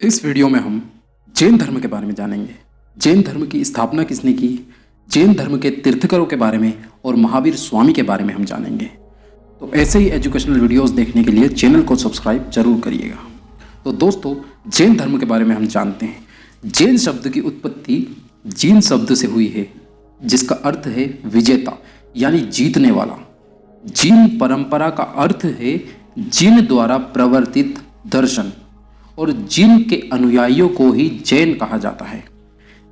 इस वीडियो में हम जैन धर्म के बारे में जानेंगे। जैन धर्म की स्थापना किसने की, जैन धर्म के तीर्थंकरों के बारे में और महावीर स्वामी के बारे में हम जानेंगे। तो ऐसे ही एजुकेशनल वीडियोस देखने के लिए चैनल को सब्सक्राइब जरूर करिएगा। तो दोस्तों, जैन धर्म के बारे में हम जानते हैं। जैन शब्द की उत्पत्ति जीन शब्द से हुई है, जिसका अर्थ है विजेता यानी जीतने वाला। जीन परंपरा का अर्थ है जिन द्वारा प्रवर्तित दर्शन, और जिन के अनुयायियों को ही जैन कहा जाता है।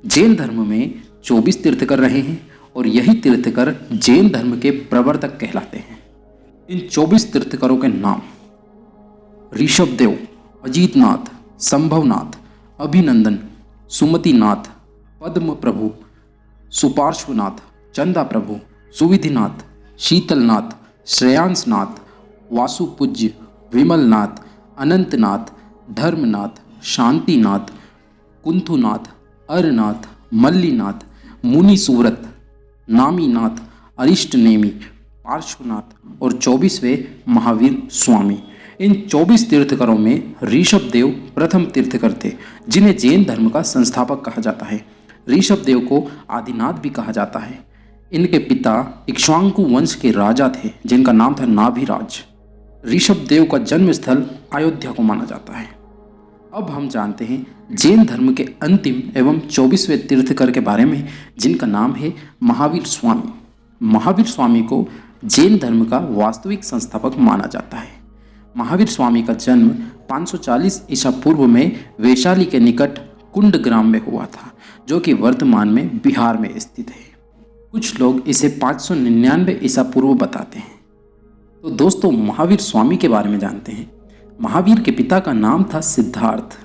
जैन धर्म में 24 तीर्थंकर रहे हैं और यही तीर्थंकर जैन धर्म के प्रवर्तक कहलाते हैं। इन 24 तीर्थंकरों के नाम ऋषभदेव, अजीतनाथ, संभवनाथ, अभिनंदन, सुमतिनाथ, पद्म प्रभु, सुपार्श्वनाथ, चंदा प्रभु, सुविधिनाथ, शीतलनाथ, श्रेयांसनाथ, वासुपूज्य, विमलनाथ, अनंतनाथ, धर्मनाथ, शांतिनाथ, कुंथुनाथ, अरनाथ, मल्लीनाथ, मुनिसुव्रत, नामीनाथ, अरिष्टनेमी, पार्श्वनाथ और 24वें महावीर स्वामी। इन 24 तीर्थंकरों में ऋषभदेव प्रथम तीर्थंकर थे, जिन्हें जैन धर्म का संस्थापक कहा जाता है। ऋषभदेव को आदिनाथ भी कहा जाता है। इनके पिता इक्ष्वाकु वंश के राजा थे, जिनका नाम था नाभिराज। ऋषभदेव का जन्म स्थल अयोध्या को माना जाता है। अब हम जानते हैं जैन धर्म के अंतिम एवं 24वें तीर्थंकर के बारे में, जिनका नाम है महावीर स्वामी। महावीर स्वामी को जैन धर्म का वास्तविक संस्थापक माना जाता है। महावीर स्वामी का जन्म 540 ईसा पूर्व में वैशाली के निकट कुंड ग्राम में हुआ था, जो कि वर्तमान में बिहार में स्थित है। कुछ लोग इसे 599 ईसा पूर्व बताते हैं। तो दोस्तों, महावीर स्वामी के बारे में जानते हैं। महावीर के पिता का नाम था सिद्धार्थ।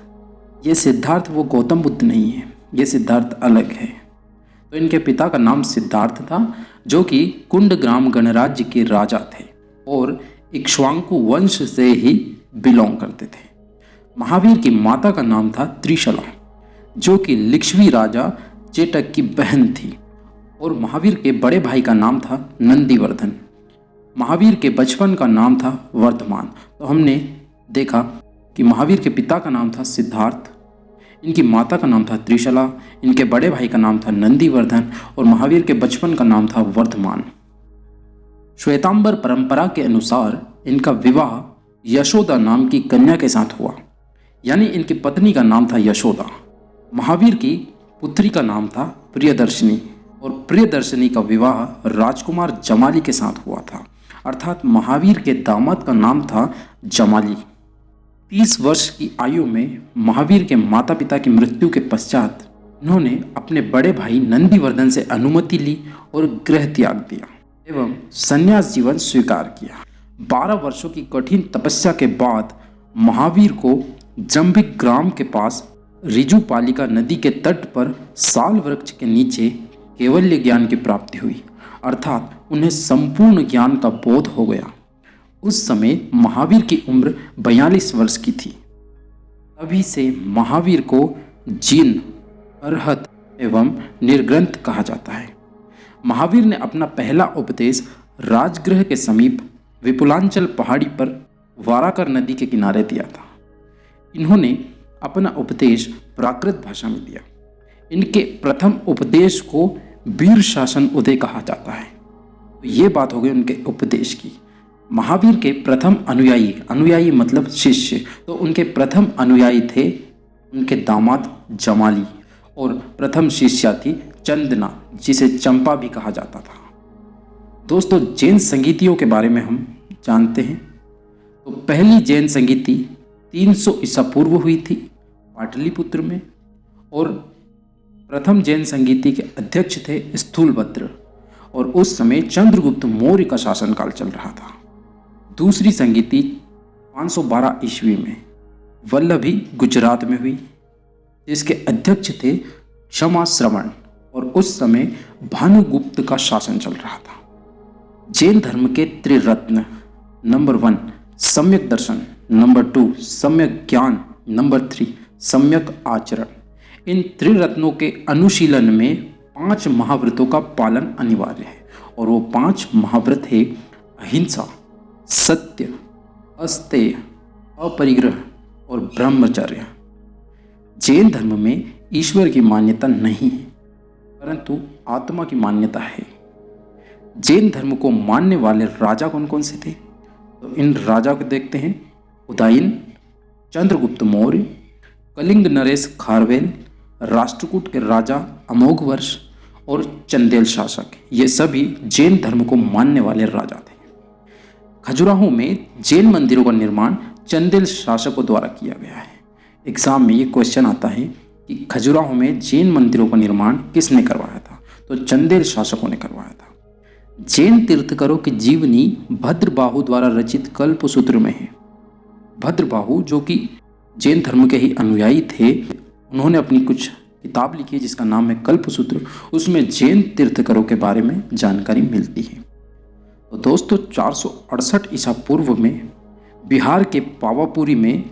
ये सिद्धार्थ वो गौतम बुद्ध नहीं है, ये सिद्धार्थ अलग है। तो इनके पिता का नाम सिद्धार्थ था, जो कि कुंड ग्राम गणराज्य के राजा थे और इक्ष्वाकु वंश से ही बिलोंग करते थे। महावीर की माता का नाम था त्रिशला, जो कि लिच्छवी राजा चेटक की बहन थी, और महावीर के बड़े भाई का नाम था नंदीवर्धन। महावीर के बचपन का नाम था वर्धमान। तो हमने देखा कि महावीर के पिता का नाम था सिद्धार्थ, इनकी माता का नाम था त्रिशला, इनके बड़े भाई का नाम था नंदीवर्धन और महावीर के बचपन का नाम था वर्धमान। श्वेतांबर परंपरा के अनुसार इनका विवाह यशोदा नाम की कन्या के साथ हुआ, यानी इनकी पत्नी का नाम था यशोदा। महावीर की पुत्री का नाम था प्रियदर्शिनी और प्रियदर्शिनी का विवाह राजकुमार जमाली के साथ हुआ था, अर्थात महावीर के दामाद का नाम था जमाली। 30 वर्ष की आयु में महावीर के माता पिता की मृत्यु के पश्चात उन्होंने अपने बड़े भाई नंदीवर्धन से अनुमति ली और गृह त्याग दिया एवं संन्यास जीवन स्वीकार किया। 12 वर्षों की कठिन तपस्या के बाद महावीर को जंभिक ग्राम के पास ऋजुपालिका नदी के तट पर साल वृक्ष के नीचे केवल्य ज्ञान की प्राप्ति हुई, अर्थात उन्हें संपूर्ण ज्ञान का बोध हो गया। उस समय महावीर की उम्र 42 वर्ष की थी। तभी से महावीर को जिन, अरहत एवं निर्ग्रंथ कहा जाता है। महावीर ने अपना पहला उपदेश राजगृह के समीप विपुलांचल पहाड़ी पर वाराकर नदी के किनारे दिया था। इन्होंने अपना उपदेश प्राकृत भाषा में दिया। इनके प्रथम उपदेश को वीर शासन उदय कहा जाता है। तो ये बात हो गई उनके उपदेश की। महावीर के प्रथम अनुयायी मतलब शिष्य, तो उनके प्रथम अनुयायी थे उनके दामाद जमाली और प्रथम शिष्या थी चंदना, जिसे चंपा भी कहा जाता था। दोस्तों, जैन संगीतियों के बारे में हम जानते हैं। तो पहली जैन संगीति 300 ईसा पूर्व हुई थी पाटलिपुत्र में, और प्रथम जैन संगीति के अध्यक्ष थे स्थूलभद्र, और उस समय चंद्रगुप्त मौर्य का शासनकाल चल रहा था। दूसरी संगीति 512 ईस्वी में वल्लभी गुजरात में हुई, जिसके अध्यक्ष थे क्षमा श्रवण, और उस समय भानुगुप्त का शासन चल रहा था। जैन धर्म के त्रिरत्न, नंबर 1 सम्यक दर्शन, नंबर 2 सम्यक ज्ञान, नंबर 3 सम्यक आचरण। इन त्रिरत्नों के अनुशीलन में 5 महाव्रतों का पालन अनिवार्य है, और वो 5 महाव्रत है अहिंसा, सत्य, अस्तेय, अपरिग्रह और ब्रह्मचर्य। जैन धर्म में ईश्वर की मान्यता नहीं है, परंतु आत्मा की मान्यता है। जैन धर्म को मानने वाले राजा कौन कौन से थे? तो इन राजा को देखते हैं। उदयन, चंद्रगुप्त मौर्य, कलिंग नरेश खारवेल, राष्ट्रकूट के राजा अमोघवर्ष और चंदेल शासक, ये सभी जैन धर्म को मानने वाले राजा थे। खजुराहो में जैन मंदिरों का निर्माण चंदेल शासकों द्वारा किया गया है। एग्जाम में ये क्वेश्चन आता है कि खजुराहो में जैन मंदिरों का निर्माण किसने करवाया था? तो चंदेल शासकों ने करवाया था। जैन तीर्थंकरों की जीवनी भद्रबाहु द्वारा रचित कल्पसूत्र में है। भद्रबाहु जो कि जैन धर्म के ही अनुयायी थे, उन्होंने अपनी कुछ किताब लिखी है जिसका नाम है कल्पसूत्र। उसमें जैन तीर्थंकरों के बारे में जानकारी मिलती है। तो दोस्तों 468 ईसा पूर्व में बिहार के पावापुरी में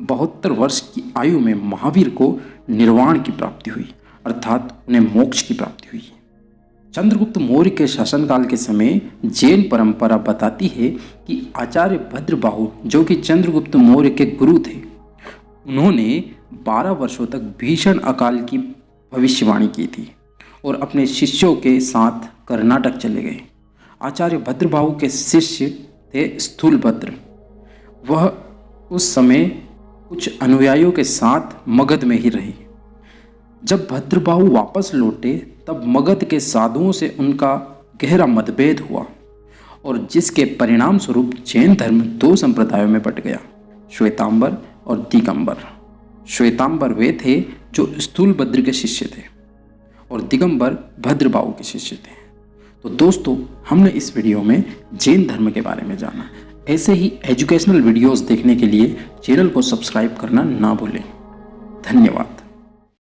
72 वर्ष की आयु में महावीर को निर्वाण की प्राप्ति हुई, अर्थात उन्हें मोक्ष की प्राप्ति हुई। चंद्रगुप्त मौर्य के शासनकाल के समय जैन परंपरा बताती है कि आचार्य भद्रबाहु जो कि चंद्रगुप्त मौर्य के गुरु थे, उन्होंने 12 वर्षों तक भीषण अकाल की भविष्यवाणी की थी और अपने शिष्यों के साथ कर्नाटक चले गए। आचार्य भद्रबाहु के शिष्य थे स्थूलभद्र। वह उस समय कुछ अनुयायियों के साथ मगध में ही रहे। जब भद्रबाहु वापस लौटे तब मगध के साधुओं से उनका गहरा मतभेद हुआ और जिसके परिणाम स्वरूप जैन धर्म 2 संप्रदायों में बंट गया, श्वेतांबर और दिगंबर। श्वेतांबर वे थे जो स्थूलभद्र के शिष्य थे और दिगंबर भद्रबाहु के शिष्य थे। तो दोस्तों हमने इस वीडियो में जैन धर्म के बारे में जाना। ऐसे ही एजुकेशनल वीडियोस देखने के लिए चैनल को सब्सक्राइब करना ना भूलें। धन्यवाद।